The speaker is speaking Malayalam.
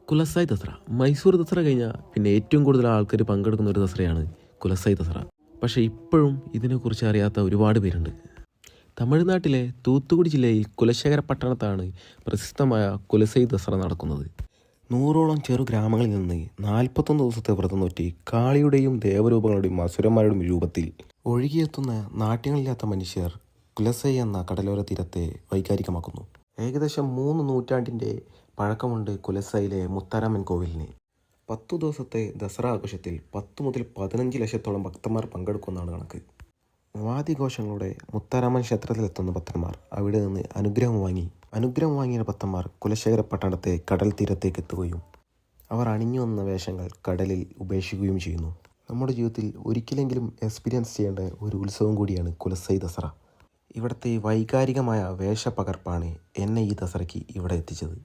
കുലസായി ദസറ. മൈസൂർ ദസറ കഴിഞ്ഞാൽ പിന്നെ ഏറ്റവും കൂടുതൽ ആൾക്കാർ പങ്കെടുക്കുന്ന ഒരു ദസറയാണ് കുലസായി ദസറ. പക്ഷേ ഇപ്പോഴും ഇതിനെക്കുറിച്ച് അറിയാത്ത ഒരുപാട് പേരുണ്ട്. തമിഴ്നാട്ടിലെ തൂത്തുക്കുടി ജില്ലയിൽ കുലശേഖര പട്ടണത്താണ് പ്രസിദ്ധമായ കുലസായി ദസറ നടക്കുന്നത്. 100ഓളം ചെറു ഗ്രാമങ്ങളിൽ നിന്ന് 41 ദിവസത്തെ വ്രതം നോറ്റി കാളിയുടെയും ദേവരൂപങ്ങളുടെയും അസുരന്മാരുടെയും രൂപത്തിൽ ഒഴുകിയെത്തുന്ന നാട്യങ്ങളില്ലാത്ത മനുഷ്യർ കുലസൈ എന്ന കടലോര തീരത്തെ വൈകാരികമാക്കുന്നു. ഏകദേശം 3 നൂറ്റാണ്ടിൻ്റെ പഴക്കമുണ്ട് കുലസൈയിലെ മുത്താരാമൻ കോവിലിന്. 10 ദിവസത്തെ ദസറ ആഘോഷത്തിൽ 10 മുതൽ 15 ലക്ഷത്തോളം ഭക്തന്മാർ പങ്കെടുക്കുമെന്നാണ് കണക്ക്. വാദ്യഘോഷങ്ങളുടെ മുത്താരാമൻ ക്ഷേത്രത്തിലെത്തുന്ന ഭക്തന്മാർ അവിടെ നിന്ന് അനുഗ്രഹം വാങ്ങിയ ഭക്തന്മാർ കുലശേഖര പട്ടണത്തെ കടൽ തീരത്തേക്ക് എത്തുകയും അവർ അണിഞ്ഞു വന്ന വേഷങ്ങൾ കടലിൽ ഉപേക്ഷിക്കുകയും ചെയ്യുന്നു. നമ്മുടെ ജീവിതത്തിൽ ഒരിക്കലെങ്കിലും എക്സ്പീരിയൻസ് ചെയ്യേണ്ട ഒരു ഉത്സവം കൂടിയാണ് കുലസൈ ദസറ. ഇവിടുത്തെ വൈകാരികമായ വേഷപ്പകർപ്പാണ് എന്നെ ഈ ദസറയ്ക്ക് ഇവിടെ എത്തിച്ചത്.